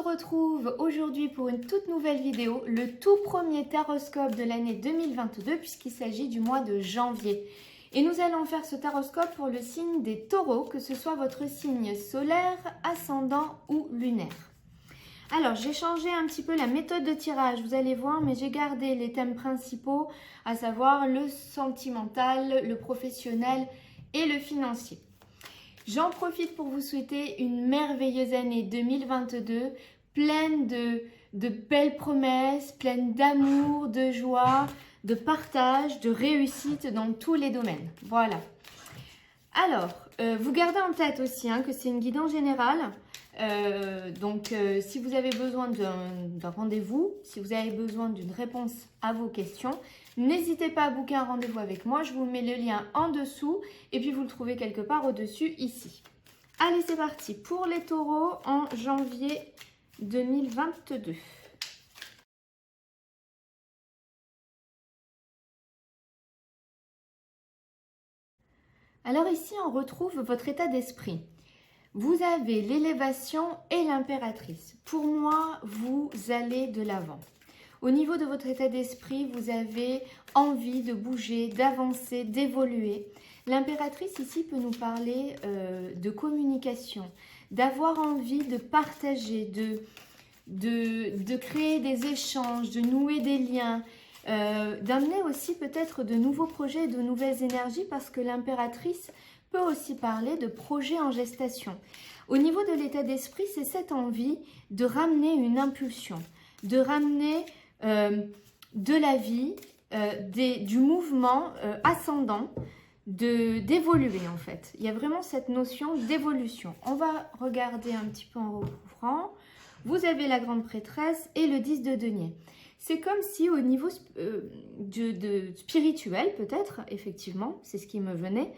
retrouve aujourd'hui pour une toute nouvelle vidéo, le tout premier taroscope de l'année 2022 puisqu'il s'agit du mois de janvier. Et nous allons faire ce taroscope pour le signe des taureaux, que ce soit votre signe solaire, ascendant ou lunaire. Alors, j'ai changé un petit peu la méthode de tirage, vous allez voir, mais j'ai gardé les thèmes principaux, à savoir le sentimental, le professionnel et le financier. J'en profite pour vous souhaiter une merveilleuse année 2022, pleine de belles promesses, pleine d'amour, de joie, de partage, de réussite dans tous les domaines. Voilà. Alors, vous gardez en tête aussi que c'est une guidance générale. Si vous avez besoin d'un rendez-vous, si vous avez besoin d'une réponse à vos questions, n'hésitez pas à booker un rendez-vous avec moi. Je vous mets le lien en dessous et puis vous le trouvez quelque part au-dessus ici. Allez, c'est parti pour les taureaux en janvier 2022. Alors ici, on retrouve votre état d'esprit. Vous avez l'élévation et l'impératrice. Pour moi, vous allez de l'avant. Au niveau de votre état d'esprit, vous avez envie de bouger, d'avancer, d'évoluer. L'impératrice ici peut nous parler de communication, d'avoir envie de partager, de créer des échanges, de nouer des liens, d'amener aussi peut-être de nouveaux projets, de nouvelles énergies, parce que l'impératrice peut aussi parler de projets en gestation. Au niveau de l'état d'esprit, c'est cette envie de ramener une impulsion, de ramener de la vie, du mouvement ascendant, d'évoluer en fait. Il y a vraiment cette notion d'évolution. On va regarder un petit peu en recouvrant. Vous avez la grande prêtresse et le 10 de denier. C'est comme si au niveau spirituel peut-être, effectivement, c'est ce qui me venait,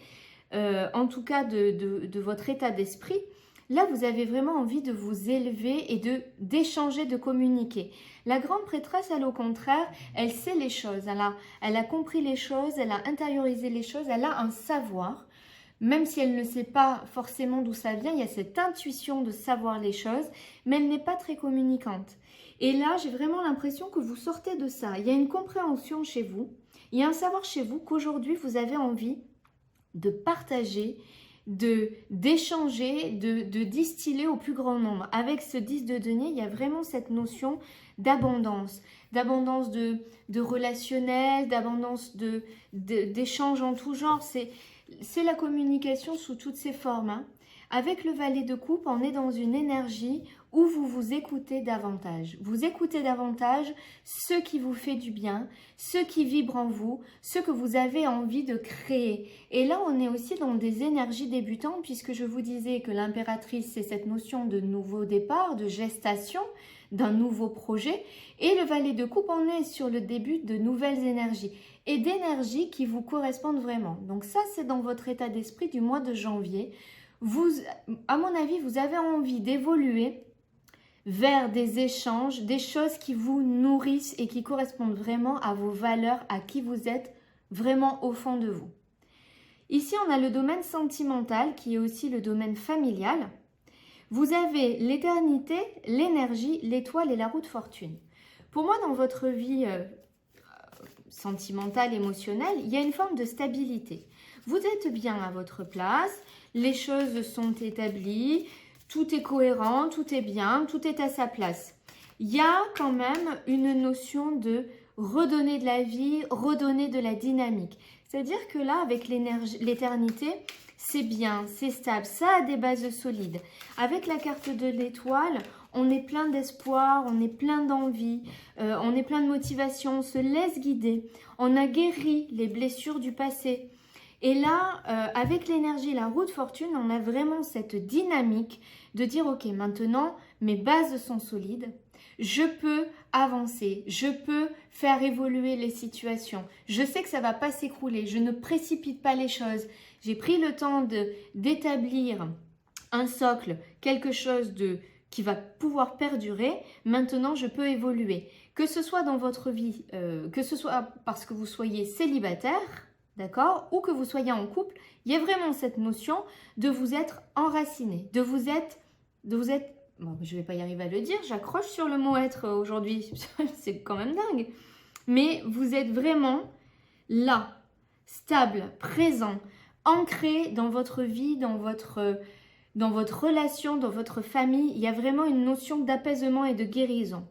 en tout cas de votre état d'esprit, là vous avez vraiment envie de vous élever et d'échanger, de communiquer. La grande prêtresse, elle au contraire, elle sait les choses, elle a compris les choses, elle a intériorisé les choses, elle a un savoir. Même si elle ne sait pas forcément d'où ça vient, il y a cette intuition de savoir les choses, mais elle n'est pas très communicante. Et là, j'ai vraiment l'impression que vous sortez de ça. Il y a une compréhension chez vous, il y a un savoir chez vous qu'aujourd'hui, vous avez envie de partager, d'échanger, de distiller au plus grand nombre. Avec ce 10 de denier, il y a vraiment cette notion d'abondance de relationnel, d'abondance d'échanges en tout genre. C'est la communication sous toutes ses formes. Avec le valet de coupe, on est dans une énergie où vous vous écoutez davantage. Vous écoutez davantage ce qui vous fait du bien, ce qui vibre en vous, ce que vous avez envie de créer. Et là, on est aussi dans des énergies débutantes, puisque je vous disais que l'impératrice, c'est cette notion de nouveau départ, de gestation, d'un nouveau projet. Et le valet de coupe, on est sur le début de nouvelles énergies et d'énergies qui vous correspondent vraiment. Donc ça, c'est dans votre état d'esprit du mois de janvier. Vous, à mon avis, vous avez envie d'évoluer vers des échanges, des choses qui vous nourrissent et qui correspondent vraiment à vos valeurs, à qui vous êtes vraiment au fond de vous. Ici, on a le domaine sentimental qui est aussi le domaine familial. Vous avez l'éternité, l'énergie, l'étoile et la roue de fortune. Pour moi, dans votre vie sentimentale, émotionnelle, il y a une forme de stabilité. Vous êtes bien à votre place, les choses sont établies, tout est cohérent, tout est bien, tout est à sa place. Il y a quand même une notion de redonner de la vie, redonner de la dynamique. C'est-à-dire que là, avec l'éternité, c'est bien, c'est stable, ça a des bases solides. Avec la carte de l'étoile, on est plein d'espoir, on est plein d'envie, on est plein de motivation, on se laisse guider. On a guéri les blessures du passé. Et là, avec l'énergie, la roue de fortune, on a vraiment cette dynamique de dire, ok, maintenant, mes bases sont solides, je peux avancer, je peux faire évoluer les situations. Je sais que ça ne va pas s'écrouler, je ne précipite pas les choses. J'ai pris le temps d'établir un socle, quelque chose qui va pouvoir perdurer. Maintenant, je peux évoluer. Que ce soit dans votre vie, que ce soit parce que vous soyez célibataire, d'accord, ou que vous soyez en couple, il y a vraiment cette notion de vous être enraciné, de vous être bon, je ne vais pas y arriver à le dire, j'accroche sur le mot être aujourd'hui, c'est quand même dingue. Mais vous êtes vraiment là, stable, présent, ancré dans votre vie, dans votre relation, dans votre famille. Il y a vraiment une notion d'apaisement et de guérison.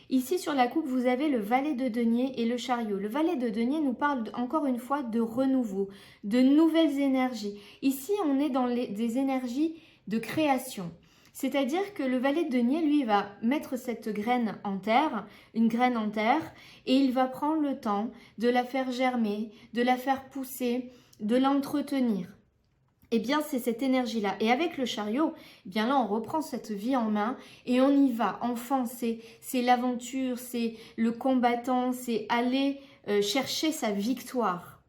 Ici sur la coupe, vous avez le valet de denier et le chariot. Le valet de denier nous parle encore une fois de renouveau, de nouvelles énergies. Ici, on est dans des énergies de création. C'est-à-dire que le valet de denier, lui, va mettre cette graine en terre, une graine en terre, et il va prendre le temps de la faire germer, de la faire pousser, de l'entretenir. Eh bien, c'est cette énergie-là. Et avec le chariot, eh bien là, on reprend cette vie en main et on y va. Enfin, c'est l'aventure, c'est le combattant, c'est aller chercher sa victoire.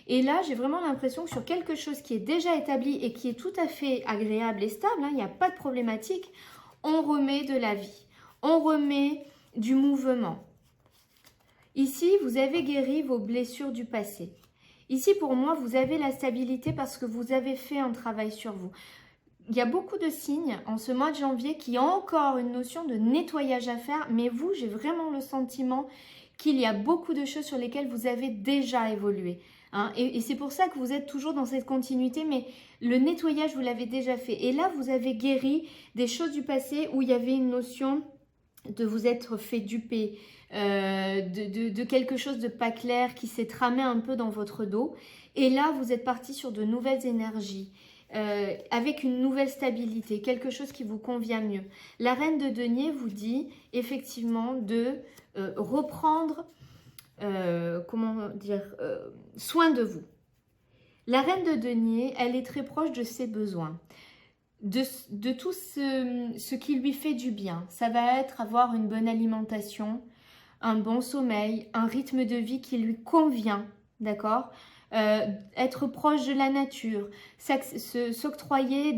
Et là, j'ai vraiment l'impression que sur quelque chose qui est déjà établi et qui est tout à fait agréable et stable, hein, il n'y a pas de problématique, on remet de la vie, on remet du mouvement. Ici, vous avez guéri vos blessures du passé. Ici, pour moi, vous avez la stabilité parce que vous avez fait un travail sur vous. Il y a beaucoup de signes en ce mois de janvier qui ont encore une notion de nettoyage à faire, mais vous, j'ai vraiment le sentiment qu'il y a beaucoup de choses sur lesquelles vous avez déjà évolué. Hein, et c'est pour ça que vous êtes toujours dans cette continuité, mais le nettoyage, vous l'avez déjà fait. Et là, vous avez guéri des choses du passé où il y avait une notion de vous être fait duper, de quelque chose de pas clair qui s'est tramé un peu dans votre dos. Et là, vous êtes parti sur de nouvelles énergies, avec une nouvelle stabilité, quelque chose qui vous convient mieux. La reine de denier vous dit effectivement de reprendre, comment dire, soin de vous. La reine de denier, elle est très proche de ses besoins. De tout ce qui lui fait du bien. Ça va être avoir une bonne alimentation, un bon sommeil, un rythme de vie qui lui convient, d'accord, être proche de la nature, s'octroyer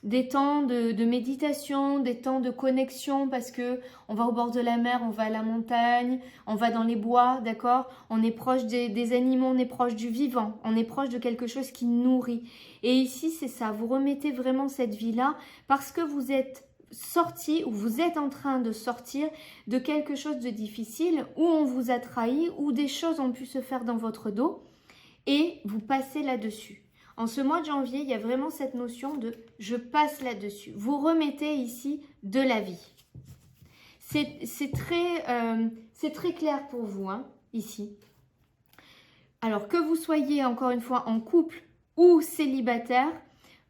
des temps de méditation, des temps de connexion parce que on va au bord de la mer, on va à la montagne, on va dans les bois, d'accord, on est proche des animaux, on est proche du vivant, on est proche de quelque chose qui nourrit. Et ici, c'est ça, vous remettez vraiment cette vie-là parce que vous êtes sorti ou vous êtes en train de sortir de quelque chose de difficile où on vous a trahi, où des choses ont pu se faire dans votre dos et vous passez là-dessus. En ce mois de janvier, il y a vraiment cette notion de « je passe là-dessus ». Vous remettez ici de la vie. C'est très clair pour vous, hein, ici. Alors que vous soyez encore une fois en couple ou célibataire,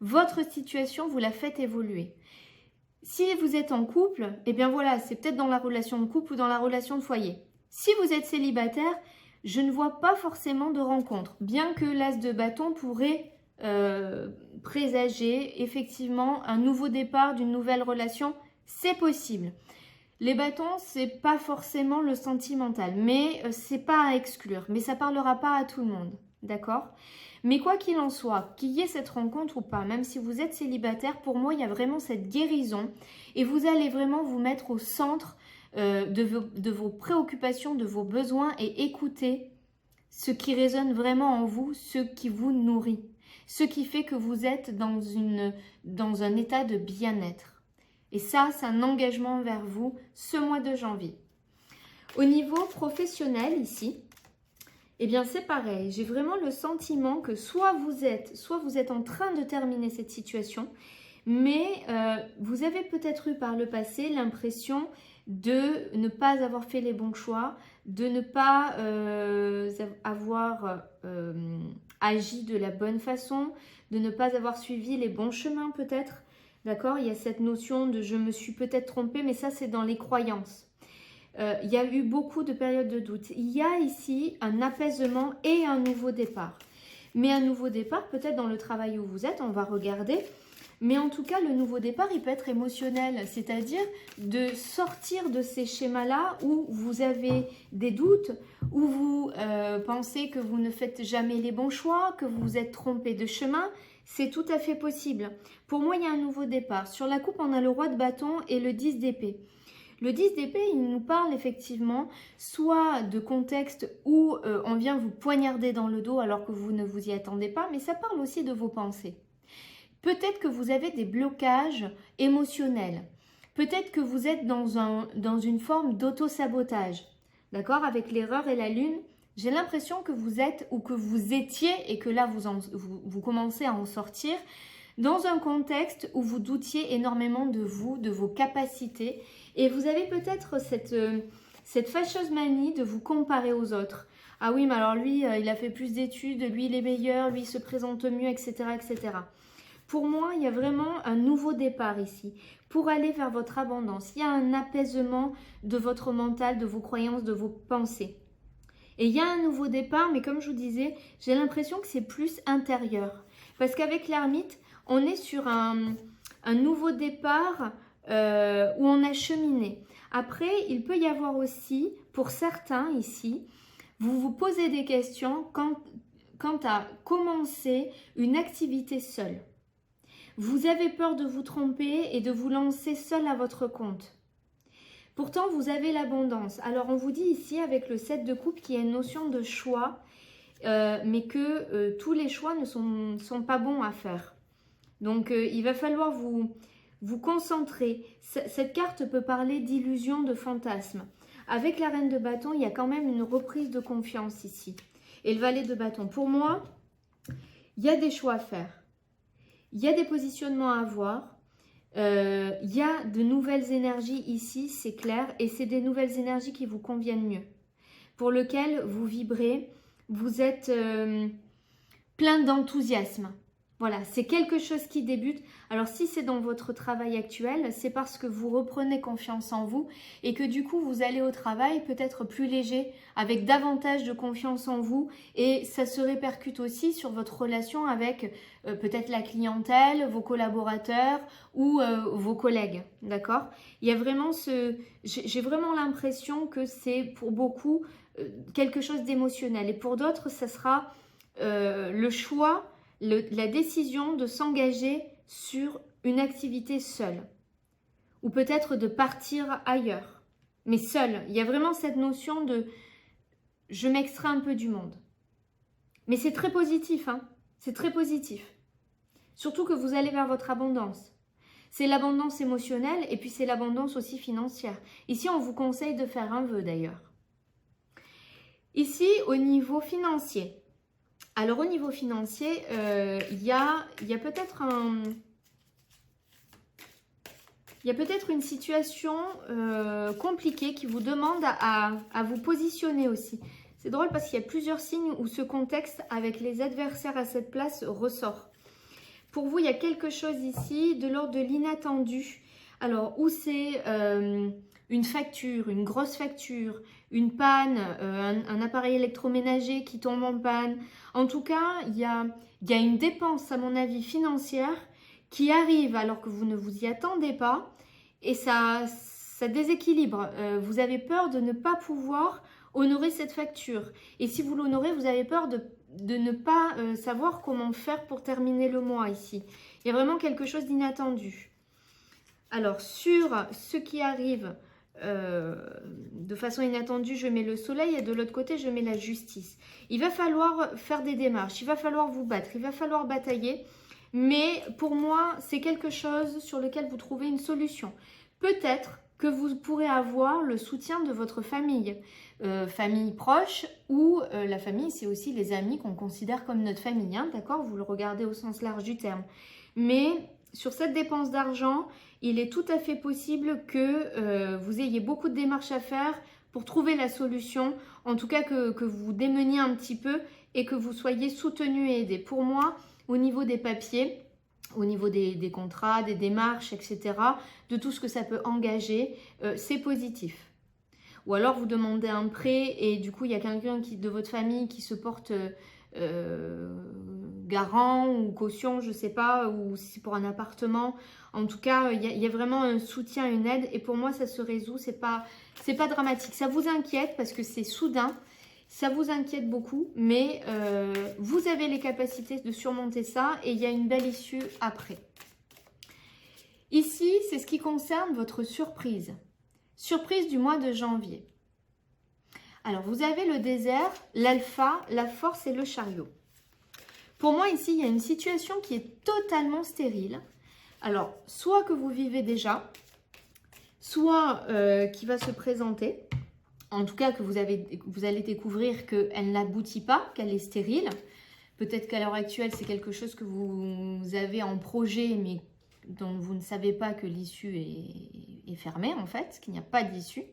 votre situation, vous la faites évoluer. Si vous êtes en couple, eh bien voilà, c'est peut-être dans la relation de couple ou dans la relation de foyer. Si vous êtes célibataire, je ne vois pas forcément de rencontre, bien que l'as de bâton pourrait présager effectivement un nouveau départ d'une nouvelle relation, c'est possible. Les bâtons, c'est pas forcément le sentimental, mais c'est pas à exclure, mais ça parlera pas à tout le monde, d'accord ? Mais quoi qu'il en soit, qu'il y ait cette rencontre ou pas, même si vous êtes célibataire, pour moi, il y a vraiment cette guérison et vous allez vraiment vous mettre au centre de vos préoccupations, de vos besoins et écouter ce qui résonne vraiment en vous, ce qui vous nourrit, ce qui fait que vous êtes dans un état de bien-être. Et ça, c'est un engagement vers vous ce mois de janvier. Au niveau professionnel ici, eh bien c'est pareil. J'ai vraiment le sentiment que soit vous êtes en train de terminer cette situation, mais vous avez peut-être eu par le passé l'impression de ne pas avoir fait les bons choix, de ne pas avoir agi de la bonne façon, de ne pas avoir suivi les bons chemins peut-être. D'accord ? Il y a cette notion de je me suis peut-être trompée, mais ça c'est dans les croyances. Il y a eu beaucoup de périodes de doute. Il y a ici un apaisement et un nouveau départ. Mais un nouveau départ, peut-être dans le travail où vous êtes, on va regarder. Mais en tout cas, le nouveau départ, il peut être émotionnel, c'est-à-dire de sortir de ces schémas-là où vous avez des doutes, où vous pensez que vous ne faites jamais les bons choix, que vous vous êtes trompé de chemin. C'est tout à fait possible. Pour moi, il y a un nouveau départ. Sur la coupe, on a le roi de bâton et le 10 d'épée. Le 10 d'épée, il nous parle effectivement soit de contexte où on vient vous poignarder dans le dos alors que vous ne vous y attendez pas, mais ça parle aussi de vos pensées. Peut-être que vous avez des blocages émotionnels. Peut-être que vous êtes dans une forme d'auto-sabotage. D'accord? Avec l'erreur et la lune, j'ai l'impression que vous êtes ou que vous étiez, et que là vous commencez à en sortir, dans un contexte où vous doutiez énormément de vous, de vos capacités, et vous avez peut-être cette fâcheuse manie de vous comparer aux autres. Ah oui, mais alors lui, il a fait plus d'études, lui, il est meilleur, lui, il se présente mieux, etc., etc. Pour moi, il y a vraiment un nouveau départ ici, pour aller vers votre abondance. Il y a un apaisement de votre mental, de vos croyances, de vos pensées. Et il y a un nouveau départ, mais comme je vous disais, j'ai l'impression que c'est plus intérieur. Parce qu'avec l'ermite, on est sur un nouveau départ où on a cheminé. Après, il peut y avoir aussi, pour certains ici, vous vous posez des questions quant à commencer une activité seule. Vous avez peur de vous tromper et de vous lancer seul à votre compte. Pourtant, vous avez l'abondance. Alors, on vous dit ici, avec le 7 de coupe, qu'il y a une notion de choix, mais que tous les choix ne sont pas bons à faire. Donc, il va falloir vous concentrer. Cette carte peut parler d'illusion, de fantasme. Avec la reine de bâton, il y a quand même une reprise de confiance ici. Et le valet de bâton. Pour moi, il y a des choix à faire. Il y a des positionnements à avoir. Il y a de nouvelles énergies ici, c'est clair. Et c'est des nouvelles énergies qui vous conviennent mieux. Pour lesquelles vous vibrez. Vous êtes plein d'enthousiasme. Voilà, c'est quelque chose qui débute. Alors si c'est dans votre travail actuel, c'est parce que vous reprenez confiance en vous et que du coup vous allez au travail peut-être plus léger, avec davantage de confiance en vous, et ça se répercute aussi sur votre relation avec peut-être la clientèle, vos collaborateurs ou vos collègues, d'accord? Il y a vraiment j'ai vraiment l'impression que c'est pour beaucoup quelque chose d'émotionnel, et pour d'autres ça sera le choix, la décision de s'engager sur une activité seule, ou peut-être de partir ailleurs, mais seule. Il y a vraiment cette notion de je m'extrais un peu du monde. Mais c'est très positif, hein, c'est très positif. Surtout que vous allez vers votre abondance. C'est l'abondance émotionnelle et puis c'est l'abondance aussi financière. Ici, on vous conseille de faire un vœu d'ailleurs. Ici, au niveau financier. Alors au niveau financier, il y a peut-être une situation compliquée qui vous demande à vous positionner aussi. C'est drôle parce qu'il y a plusieurs signes où ce contexte avec les adversaires à cette place ressort. Pour vous, il y a quelque chose ici de l'ordre de l'inattendu. Alors, où c'est une facture, une grosse facture, une panne, un appareil électroménager qui tombe en panne. En tout cas, il y a une dépense, à mon avis, financière qui arrive alors que vous ne vous y attendez pas, et ça déséquilibre. Vous avez peur de ne pas pouvoir honorer cette facture. Et si vous l'honorez, vous avez peur de ne pas savoir comment faire pour terminer le mois ici. Il y a vraiment quelque chose d'inattendu. Alors, sur ce qui arrive de façon inattendue, je mets le soleil, et de l'autre côté, je mets la justice. Il va falloir faire des démarches, il va falloir vous battre, il va falloir batailler. Mais pour moi, c'est quelque chose sur lequel vous trouvez une solution. Peut-être que vous pourrez avoir le soutien de votre famille, famille proche, ou la famille, c'est aussi les amis qu'on considère comme notre famille, hein, d'accord? Vous le regardez au sens large du terme. Mais sur cette dépense d'argent, il est tout à fait possible que vous ayez beaucoup de démarches à faire pour trouver la solution, en tout cas que vous vous démeniez un petit peu et que vous soyez soutenu et aidé. Pour moi, au niveau des papiers, au niveau des contrats, des démarches, etc., de tout ce que ça peut engager, c'est positif. Ou alors vous demandez un prêt et du coup il y a quelqu'un de votre famille qui se porte garant ou caution, je ne sais pas, ou si c'est pour un appartement. En tout cas, il y a vraiment un soutien, une aide, et pour moi ça se résout, c'est pas dramatique. Ça vous inquiète parce que c'est soudain, ça vous inquiète beaucoup, mais vous avez les capacités de surmonter ça et il y a une belle issue après. Ici, c'est ce qui concerne votre surprise. Surprise du mois de janvier. Alors, vous avez le désert, l'alpha, la force et le chariot. Pour moi, ici, il y a une situation qui est totalement stérile. Alors, soit que vous vivez déjà, soit qui va se présenter, en tout cas que vous allez découvrir qu'elle n'aboutit pas, qu'elle est stérile. Peut-être qu'à l'heure actuelle, c'est quelque chose que vous avez en projet, mais dont vous ne savez pas que l'issue est fermée, en fait, qu'il n'y a pas d'issue.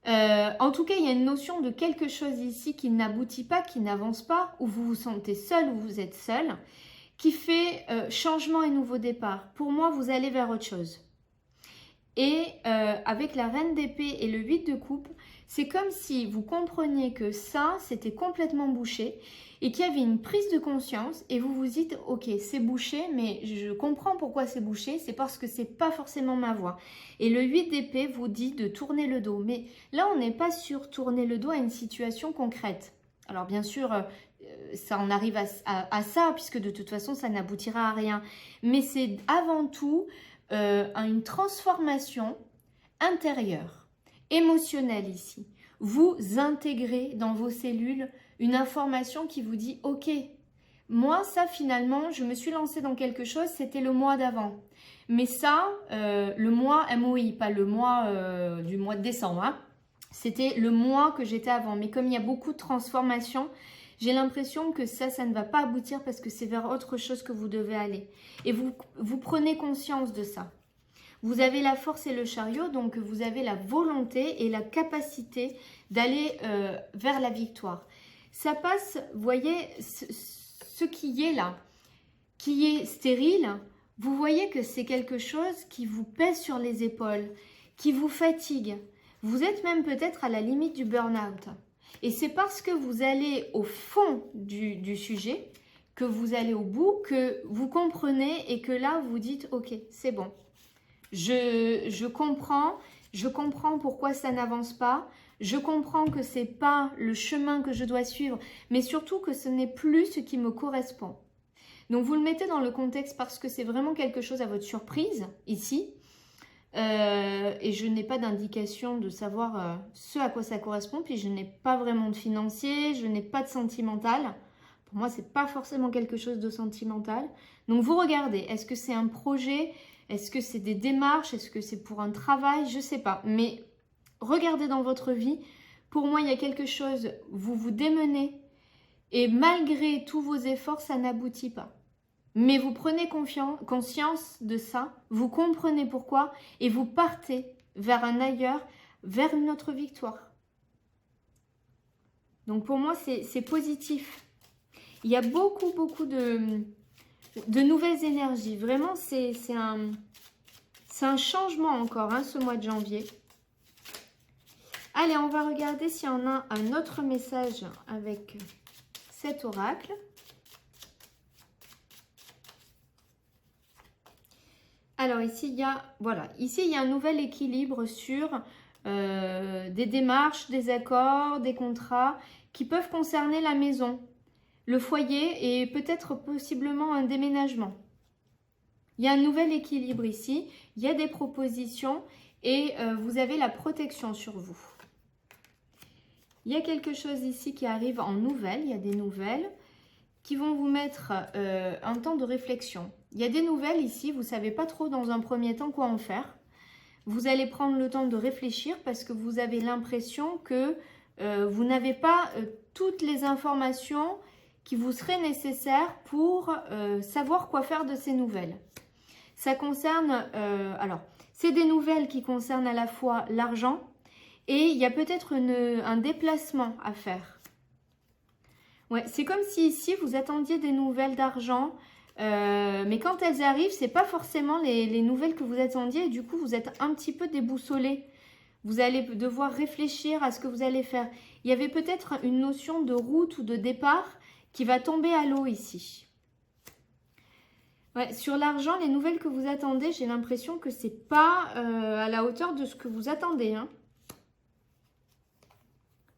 En tout cas, il y a une notion de quelque chose ici qui n'aboutit pas, qui n'avance pas, où vous vous sentez seul, où vous êtes seul, qui fait changement et nouveau départ. Pour moi, vous allez vers autre chose. Et avec la reine d'épée et le 8 de coupe, c'est comme si vous compreniez que ça, c'était complètement bouché et qu'il y avait une prise de conscience et vous vous dites, ok, c'est bouché, mais je comprends pourquoi c'est bouché, c'est parce que c'est pas forcément ma voie. Et le 8 d'épée vous dit de tourner le dos. Mais là, on n'est pas sur tourner le dos à une situation concrète. Alors bien sûr, ça en arrive à ça, puisque de toute façon, ça n'aboutira à rien. Mais c'est avant tout une transformation intérieure, émotionnelle ici. Vous intégrez dans vos cellules une information qui vous dit « Ok, moi ça finalement, je me suis lancée dans quelque chose, c'était le mois d'avant. Mais ça, le mois MOI, pas le mois du mois de décembre, hein. C'était le mois que j'étais avant. Mais comme il y a beaucoup de transformations, j'ai l'impression que ça ne va pas aboutir parce que c'est vers autre chose que vous devez aller. Et vous prenez conscience de ça. Vous avez la force et le chariot, donc vous avez la volonté et la capacité d'aller vers la victoire. Ça passe, vous voyez, ce qui est là, qui est stérile, vous voyez que c'est quelque chose qui vous pèse sur les épaules, qui vous fatigue. Vous êtes même peut-être à la limite du burn-out. Et c'est parce que vous allez au fond du sujet, que vous allez au bout, que vous comprenez et que là, vous dites « Ok, c'est bon. Je comprends pourquoi ça n'avance pas. Je comprends que ce n'est pas le chemin que je dois suivre, mais surtout que ce n'est plus ce qui me correspond. » Donc, vous le mettez dans le contexte parce que c'est vraiment quelque chose à votre surprise, ici. Et je n'ai pas d'indication de savoir ce à quoi ça correspond. Puis, je n'ai pas vraiment de financier, je n'ai pas de sentimental. Pour moi, ce n'est pas forcément quelque chose de sentimental. Donc, vous regardez. Est-ce que c'est un projet ? Est-ce que c'est des démarches? Est-ce que c'est pour un travail? Je ne sais pas. Mais regardez dans votre vie. Pour moi, il y a quelque chose, vous vous démenez et malgré tous vos efforts, ça n'aboutit pas. Mais vous prenez conscience de ça, vous comprenez pourquoi et vous partez vers un ailleurs, vers une autre victoire. Donc pour moi, c'est positif. Il y a beaucoup de nouvelles énergies. Vraiment, c'est un changement encore, hein, ce mois de janvier. Allez, on va regarder s'il y en a un autre message avec cet oracle. Alors ici, il y a un nouvel équilibre sur des démarches, des accords, des contrats qui peuvent concerner la maison, le foyer et peut-être possiblement un déménagement. Il y a un nouvel équilibre ici, il y a des propositions et vous avez la protection sur vous. Il y a quelque chose ici qui arrive en nouvelles, il y a des nouvelles qui vont vous mettre un temps de réflexion. Il y a des nouvelles ici, vous ne savez pas trop dans un premier temps quoi en faire. Vous allez prendre le temps de réfléchir parce que vous avez l'impression que vous n'avez pas toutes les informations qui vous seraient nécessaires pour savoir quoi faire de ces nouvelles. Ça concerne, alors, c'est des nouvelles qui concernent à la fois l'argent et il y a peut-être un déplacement à faire. Ouais, c'est comme si ici, vous attendiez des nouvelles d'argent, mais quand elles arrivent, ce n'est pas forcément les nouvelles que vous attendiez et du coup, vous êtes un petit peu déboussolé. Vous allez devoir réfléchir à ce que vous allez faire. Il y avait peut-être une notion de route ou de départ qui va tomber à l'eau ici. Ouais, sur l'argent, les nouvelles que vous attendez, j'ai l'impression que ce n'est pas à la hauteur de ce que vous attendez, hein.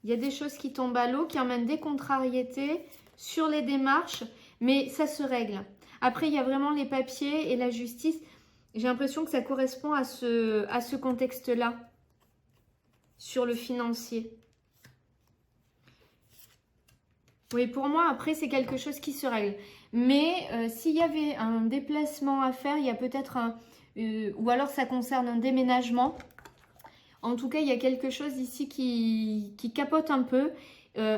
Il y a des choses qui tombent à l'eau, qui emmènent des contrariétés sur les démarches, mais ça se règle. Après, il y a vraiment les papiers et la justice. J'ai l'impression que ça correspond à ce contexte-là, sur le financier. Oui, pour moi, après, c'est quelque chose qui se règle. Mais s'il y avait un déplacement à faire, il y a peut-être ou alors ça concerne un déménagement. En tout cas, il y a quelque chose ici qui capote un peu.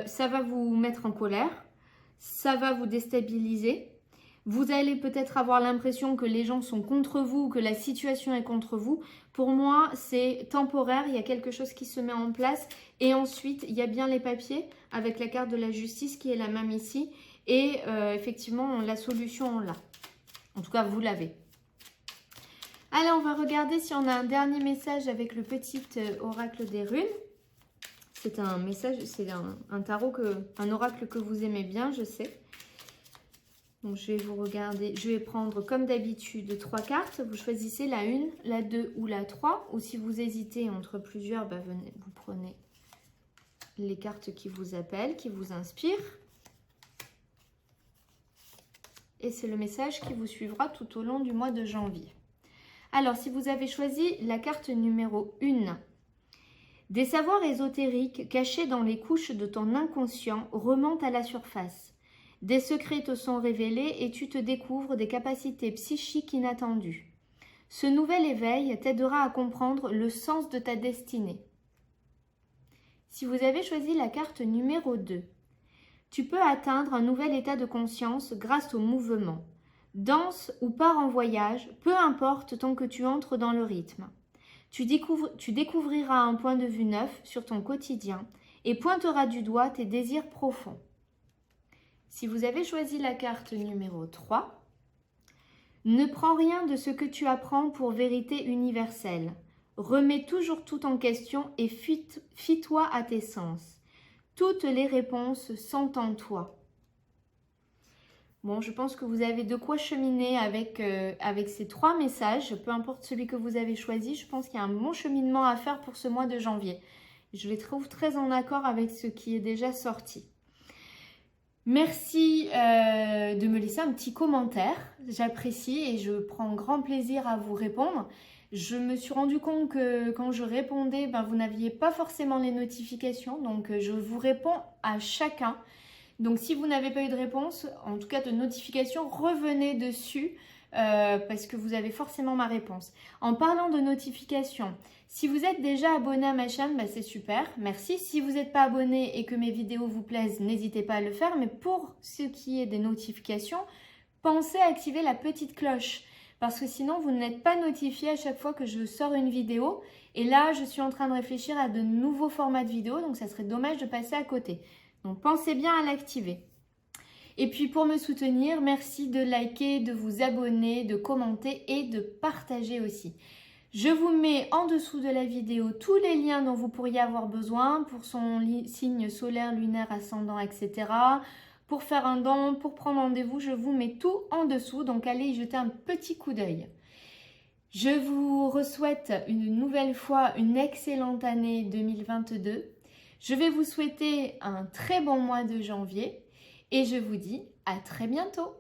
Ça va vous mettre en colère, ça va vous déstabiliser. Vous allez peut-être avoir l'impression que les gens sont contre vous, que la situation est contre vous. Pour moi, c'est temporaire, il y a quelque chose qui se met en place. Et ensuite, il y a bien les papiers avec la carte de la justice qui est la même ici. Et effectivement, la solution, on l'a. En tout cas, vous l'avez. Allez, on va regarder si on a un dernier message avec le petit oracle des runes. C'est un message, c'est un tarot, un oracle que vous aimez bien, je sais. Donc, je vais vous regarder, je vais prendre comme d'habitude 3 cartes. Vous choisissez la 1, la 2 ou la 3. Ou si vous hésitez entre plusieurs, bah venez, vous prenez les cartes qui vous appellent, qui vous inspirent. Et c'est le message qui vous suivra tout au long du mois de janvier. Alors, si vous avez choisi la carte numéro 1, des savoirs ésotériques cachés dans les couches de ton inconscient remontent à la surface. Des secrets te sont révélés et tu te découvres des capacités psychiques inattendues. Ce nouvel éveil t'aidera à comprendre le sens de ta destinée. Si vous avez choisi la carte numéro 2, tu peux atteindre un nouvel état de conscience grâce au mouvement. Danse ou pars en voyage, peu importe tant que tu entres dans le rythme. Tu découvriras un point de vue neuf sur ton quotidien et pointeras du doigt tes désirs profonds. Si vous avez choisi la carte numéro 3, ne prends rien de ce que tu apprends pour vérité universelle. Remets toujours tout en question et fie-toi à tes sens. Toutes les réponses sont en toi. Bon, je pense que vous avez de quoi cheminer avec ces 3 messages, peu importe celui que vous avez choisi. Je pense qu'il y a un bon cheminement à faire pour ce mois de janvier. Je les trouve très en accord avec ce qui est déjà sorti. Merci de me laisser un petit commentaire, j'apprécie et je prends grand plaisir à vous répondre. Je me suis rendu compte que quand je répondais, vous n'aviez pas forcément les notifications, donc je vous réponds à chacun. Donc si vous n'avez pas eu de réponse, en tout cas de notification, revenez dessus parce que vous avez forcément ma réponse. En parlant de notifications, si vous êtes déjà abonné à ma chaîne, c'est super, merci. Si vous n'êtes pas abonné et que mes vidéos vous plaisent, n'hésitez pas à le faire. Mais pour ce qui est des notifications, pensez à activer la petite cloche. Parce que sinon, vous n'êtes pas notifié à chaque fois que je sors une vidéo. Et là, je suis en train de réfléchir à de nouveaux formats de vidéos, donc ça serait dommage de passer à côté. Donc pensez bien à l'activer. Et puis pour me soutenir, merci de liker, de vous abonner, de commenter et de partager aussi. Je vous mets en dessous de la vidéo tous les liens dont vous pourriez avoir besoin pour son signe solaire, lunaire, ascendant, etc. Pour faire un don, pour prendre rendez-vous, je vous mets tout en dessous. Donc allez y jeter un petit coup d'œil. Je vous souhaite une nouvelle fois une excellente année 2022. Je vais vous souhaiter un très bon mois de janvier et je vous dis à très bientôt.